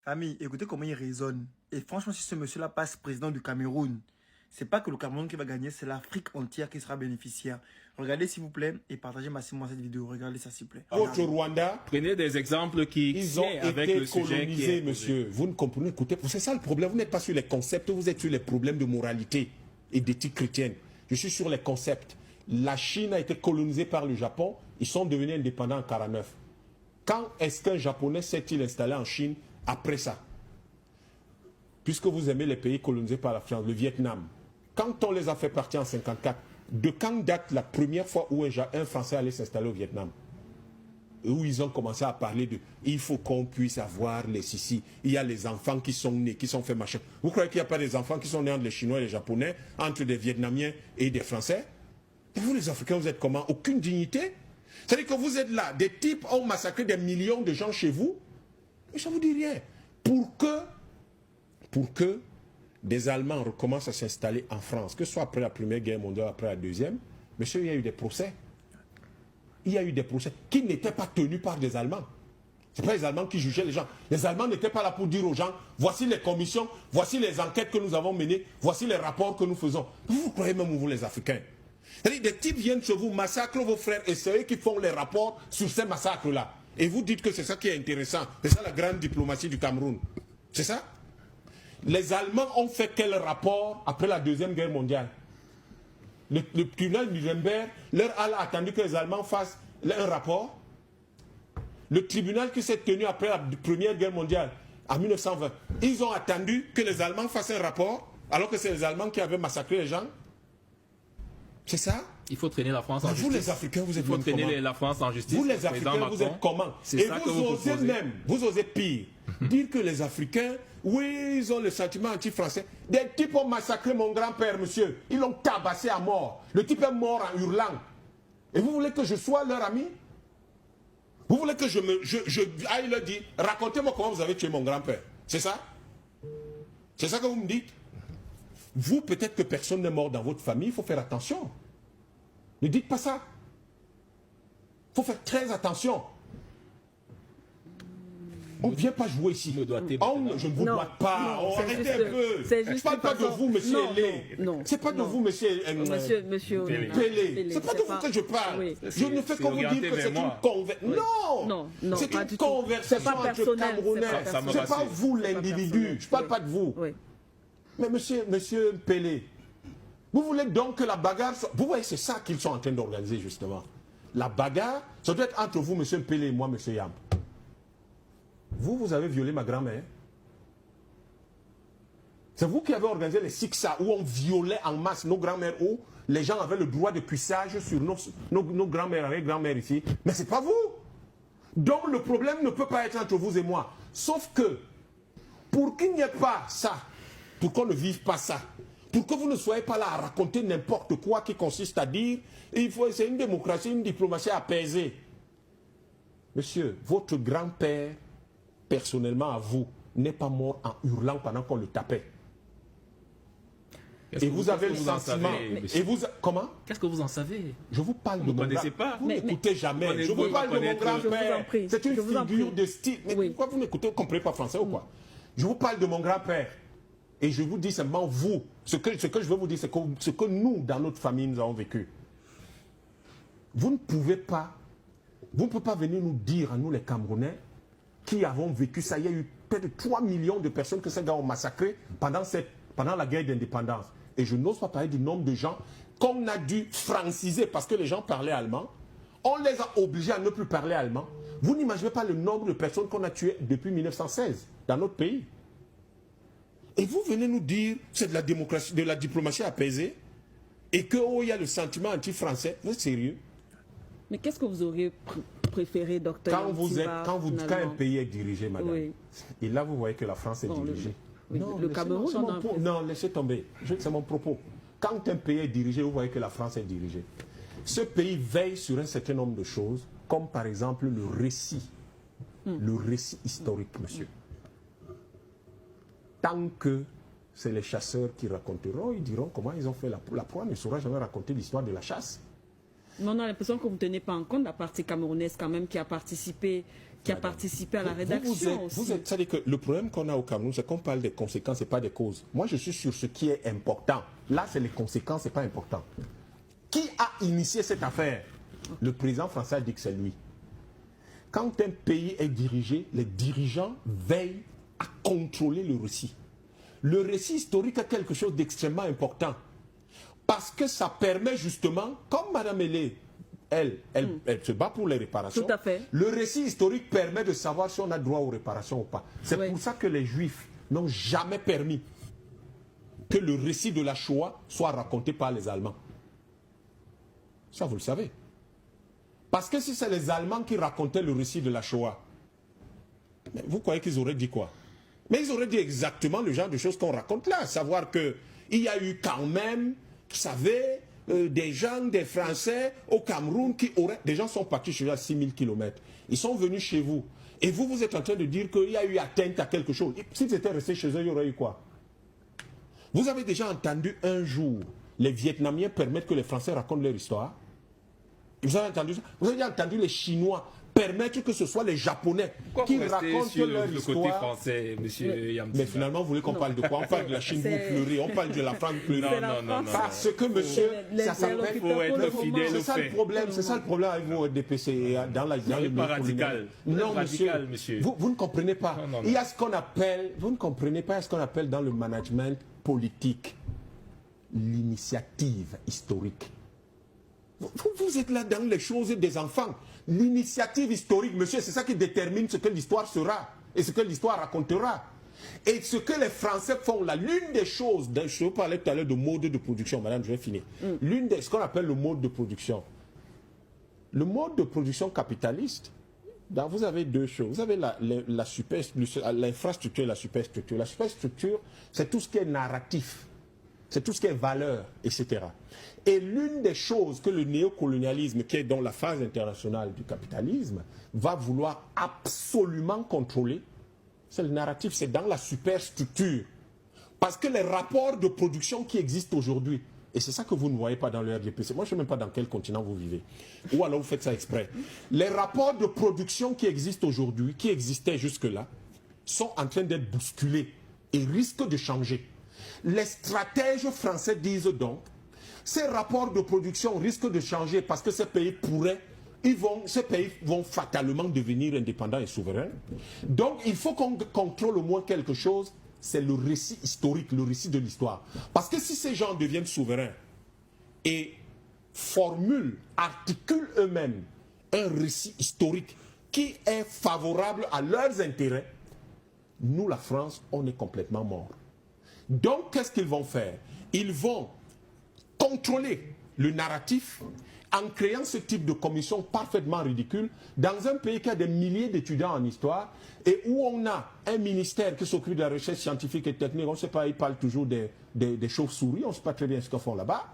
Famille, écoutez comment il raisonne. Et franchement, si ce monsieur-là passe président du Cameroun, c'est pas que le Cameroun qui va gagner, c'est l'Afrique entière qui sera bénéficiaire. Regardez s'il vous plaît et partagez massivement cette vidéo. Regardez ça s'il vous plaît. Votre Rwanda, prenez des exemples qui ils ont avec été le sujet qui colonisés, est monsieur. Vous ne comprenez, écoutez, c'est ça le problème. Vous n'êtes pas sur les concepts, vous êtes sur les problèmes de moralité et d'éthique chrétienne. Je suis sur les concepts. La Chine a été colonisée par le Japon, ils sont devenus indépendants en 1949. Quand est-ce qu'un Japonais s'est-il installé en Chine après ça? Puisque vous aimez les pays colonisés par la France, le Vietnam. Quand on les a fait partir en 1954, de quand date la première fois où un Français allait s'installer au Vietnam? Où ils ont commencé à parler de il faut qu'on puisse avoir les sissi. Il y a les enfants qui sont nés, qui sont faits machin. Vous croyez qu'il n'y a pas des enfants qui sont nés entre les Chinois et les Japonais, entre des Vietnamiens et des Français? Et vous les Africains, vous êtes comment? Aucune dignité? C'est-à-dire que vous êtes là, des types ont massacré des millions de gens chez vous, et ça ne vous dit rien. Pour que des Allemands recommencent à s'installer en France, que ce soit après la Première Guerre mondiale, après la Deuxième, monsieur, il y a eu des procès. Il y a eu des procès qui n'étaient pas tenus par des Allemands. Ce n'est pas les Allemands qui jugeaient les gens. Les Allemands n'étaient pas là pour dire aux gens, voici les commissions, voici les enquêtes que nous avons menées, voici les rapports que nous faisons. Vous croyez même, vous les Africains? C'est-à-dire, des types viennent chez vous, massacrent vos frères, et c'est eux qui font les rapports sur ces massacres-là. Et vous dites que c'est ça qui est intéressant. C'est ça la grande diplomatie du Cameroun. C'est ça? Les Allemands ont fait quel rapport après la Deuxième Guerre mondiale? Le tribunal de Nuremberg leur a attendu que les Allemands fassent un rapport. Le tribunal qui s'est tenu après la Première Guerre mondiale, en 1920, ils ont attendu que les Allemands fassent un rapport, alors que c'est les Allemands qui avaient massacré les gens. C'est ça? Il faut traîner la France en justice. Vous les Africains, vous êtes Il faut traîner comment? La France en justice. Vous les Africains, vous êtes comment? Et vous osez même, vous osez pire, dire que les Africains, oui, ils ont le sentiment anti-français. Des types ont massacré mon grand-père, monsieur. Ils l'ont tabassé à mort. Le type est mort en hurlant. Et vous voulez que je sois leur ami? Vous voulez que je aille leur dire, racontez-moi comment vous avez tué mon grand-père. C'est ça? C'est ça que vous me dites? Vous, peut-être que personne n'est mort dans votre famille, il faut faire attention. Ne dites pas ça. Il faut faire très attention. On ne vient pas jouer ici. Je ne vous dois pas. Arrêtez un peu. Je ne parle pas de vous, monsieur Hélé. Ce n'est pas de vous, monsieur Pélé. Ce n'est pas de vous que je parle. Oui. Je ne fais que vous dire que c'est une conversation. Non, c'est une conversation entre Camerounais. Ce n'est pas vous l'individu. Je ne parle pas de vous. Mais monsieur Pélé, vous voulez donc que la bagarre... Vous voyez, c'est ça qu'ils sont en train d'organiser, justement. La bagarre, ça doit être entre vous, monsieur Pélé, et moi, monsieur Yam. Vous avez violé ma grand-mère. C'est vous qui avez organisé les Siksa, où on violait en masse nos grands-mères, où les gens avaient le droit de cuissage sur nos grands-mères, avec grand-mère ici. Mais ce n'est pas vous. Donc le problème ne peut pas être entre vous et moi. Sauf que, pour qu'il n'y ait pas ça, pour qu'on ne vive pas ça, pour que vous ne soyez pas là à raconter n'importe quoi qui consiste à dire c'est une démocratie, une diplomatie apaisée. Monsieur, votre grand-père, personnellement à vous, n'est pas mort en hurlant pendant qu'on le tapait. Et vous avez le sentiment... Comment? Qu'est-ce que vous en savez? Je vous parle de mon grand-père. Vous n'écoutez jamais. Je vous parle de mon grand-père. C'est une figure de style. Mais pourquoi vous n'écoutez, vous ne comprenez pas français ou quoi? Je vous parle de mon grand-père. Et je vous dis simplement, vous, ce que je veux vous dire, c'est que ce que nous, dans notre famille, nous avons vécu. Vous ne pouvez pas venir nous dire, à nous les Camerounais, qui avons vécu ça. Il y a eu près de 3 millions de personnes que ces gars ont massacrées pendant la guerre d'indépendance. Et je n'ose pas parler du nombre de gens qu'on a dû franciser parce que les gens parlaient allemand. On les a obligés à ne plus parler allemand. Vous n'imaginez pas le nombre de personnes qu'on a tuées depuis 1916 dans notre pays. Et vous venez nous dire c'est de la démocratie, de la diplomatie apaisée et qu'il y a le sentiment anti-français. Vous êtes sérieux? Mais qu'est-ce que vous auriez préféré, docteur? Quand un pays est dirigé, madame, oui. Et là vous voyez que la France est dirigée. Le Cameroun, non, laissez tomber. C'est mon propos. Quand un pays est dirigé, vous voyez que la France est dirigée. Ce pays veille sur un certain nombre de choses, comme par exemple le récit historique, monsieur. Tant que c'est les chasseurs qui raconteront, ils diront comment ils ont fait la proie, ne saura jamais raconter l'histoire de la chasse. Mais on a l'impression que vous ne tenez pas en compte la partie camerounaise quand même qui a participé qui a participé à la rédaction aussi. C'est-à-dire que le problème qu'on a au Cameroun, c'est qu'on parle des conséquences et pas des causes. Moi, je suis sur ce qui est important. Là, c'est les conséquences, c'est pas important. Qui a initié cette affaire? Le président français a dit que c'est lui. Quand un pays est dirigé, les dirigeants veillent à contrôler le récit. Le récit historique est quelque chose d'extrêmement important. Parce que ça permet justement, comme Mme Hélé, elle se bat pour les réparations. Tout à fait. Le récit historique permet de savoir si on a droit aux réparations ou pas. C'est Oui. pour ça que les Juifs n'ont jamais permis que le récit de la Shoah soit raconté par les Allemands. Ça, vous le savez. Parce que si c'est les Allemands qui racontaient le récit de la Shoah, vous croyez qu'ils auraient dit quoi? Mais ils auraient dit exactement le genre de choses qu'on raconte là. Savoir qu'il y a eu quand même, vous savez, des gens, des Français au Cameroun qui auraient... Des gens sont partis chez eux à 6000 km. Ils sont venus chez vous. Et vous, vous êtes en train de dire qu'il y a eu atteinte à quelque chose. S'ils étaient restés chez eux, il y aurait eu quoi? Vous avez déjà entendu un jour les Vietnamiens permettre que les Français racontent leur histoire? Vous avez entendu ça? Vous avez déjà entendu les Chinois permettre que ce soit les Japonais qui racontent sur leur le histoire? côté français, monsieur Yamsi? Mais finalement, vous voulez qu'on parle de quoi? On parle de la Chine pour pleurer, on parle de la France pour pleurer. Non. Parce que, monsieur, ça s'appelle... faut être fidèle C'est aux ça le faits. problème, c'est ça le problème avec vous, DPC, dans le pas radical. Non, Vous êtes monsieur, radical, monsieur. vous ne comprenez pas. Non. Il y a ce qu'on appelle, vous ne comprenez pas ce qu'on appelle dans le management politique l'initiative historique. Vous êtes là dans les choses des enfants. L'initiative historique, monsieur, c'est ça qui détermine ce que l'histoire sera et ce que l'histoire racontera. Et ce que les Français font là, l'une des choses, je vous parlais tout à l'heure de mode de production, madame, je vais finir. L'une des, ce qu'on appelle le mode de production. Le mode de production capitaliste, vous avez deux choses. Vous avez l'infrastructure et la superstructure. La superstructure, c'est tout ce qui est narratif. C'est tout ce qui est valeur, etc. Et l'une des choses que le néocolonialisme, qui est dans la phase internationale du capitalisme, va vouloir absolument contrôler, c'est le narratif, c'est dans la superstructure. Parce que les rapports de production qui existent aujourd'hui, et c'est ça que vous ne voyez pas dans le RDPC, moi je ne sais même pas dans quel continent vous vivez, ou alors vous faites ça exprès. Les rapports de production qui existent aujourd'hui, qui existaient jusque-là, sont en train d'être bousculés et risquent de changer. Les stratèges français disent donc, ces rapports de production risquent de changer parce que ces pays ces pays vont fatalement devenir indépendants et souverains. Donc il faut qu'on contrôle au moins quelque chose, c'est le récit historique, le récit de l'histoire. Parce que si ces gens deviennent souverains et articulent eux-mêmes un récit historique qui est favorable à leurs intérêts, nous, la France, on est complètement morts. Donc, qu'est-ce qu'ils vont faire? Ils vont contrôler le narratif en créant ce type de commission parfaitement ridicule dans un pays qui a des milliers d'étudiants en histoire et où on a un ministère qui s'occupe de la recherche scientifique et technique, on ne sait pas, ils parlent toujours des chauves-souris, on ne sait pas très bien ce qu'ils font là-bas,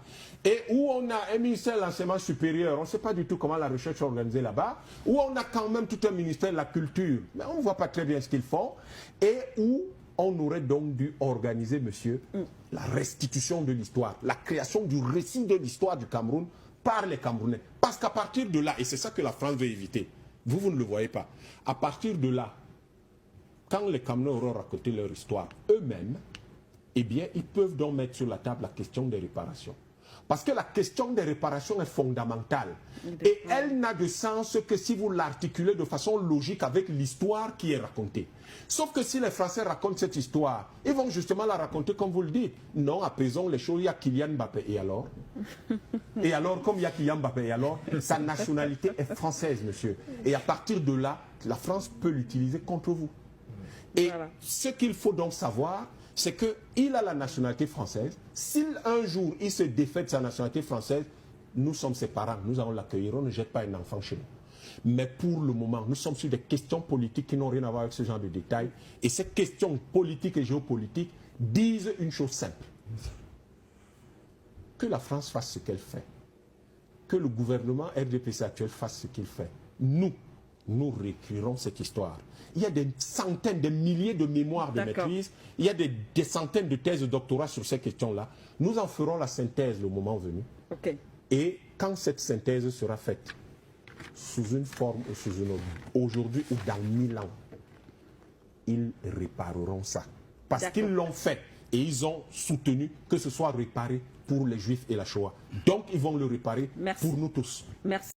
et où on a un ministère de l'enseignement supérieur, on ne sait pas du tout comment la recherche est organisée là-bas, où on a quand même tout un ministère de la culture, mais on ne voit pas très bien ce qu'ils font, et où on aurait donc dû organiser, monsieur, la restitution de l'histoire, la création du récit de l'histoire du Cameroun par les Camerounais. Parce qu'à partir de là, et c'est ça que la France veut éviter, vous ne le voyez pas, à partir de là, quand les Camerounais auront raconté leur histoire eux-mêmes, eh bien, ils peuvent donc mettre sur la table la question des réparations. Parce que la question des réparations est fondamentale. Et elle n'a de sens que si vous l'articulez de façon logique avec l'histoire qui est racontée. Sauf que si les Français racontent cette histoire, ils vont justement la raconter comme vous le dites. Non, apaisons les choses, il y a Kylian Mbappé. Et alors? Et alors, comme il y a Kylian Mbappé, et alors, sa nationalité est française, monsieur. Et à partir de là, la France peut l'utiliser contre vous. Et voilà. Ce qu'il faut donc savoir, c'est qu'il a la nationalité française. S'il un jour il se défait de sa nationalité française, nous sommes ses parents, nous allons l'accueillir, on ne jette pas un enfant chez nous. Mais pour le moment, nous sommes sur des questions politiques qui n'ont rien à voir avec ce genre de détails. Et ces questions politiques et géopolitiques disent une chose simple. Que la France fasse ce qu'elle fait. Que le gouvernement RDPC actuel fasse ce qu'il fait. Nous réécrirons cette histoire. Il y a des centaines, des milliers de mémoires de maîtrise. Il y a des centaines de thèses de doctorat sur ces questions-là. Nous en ferons la synthèse le moment venu. Okay. Et quand cette synthèse sera faite, sous une forme ou sous une autre, aujourd'hui ou dans 1000 ans, ils répareront ça. Parce qu'ils l'ont fait et ils ont soutenu que ce soit réparé pour les Juifs et la Shoah. Donc ils vont le réparer pour nous tous. Merci.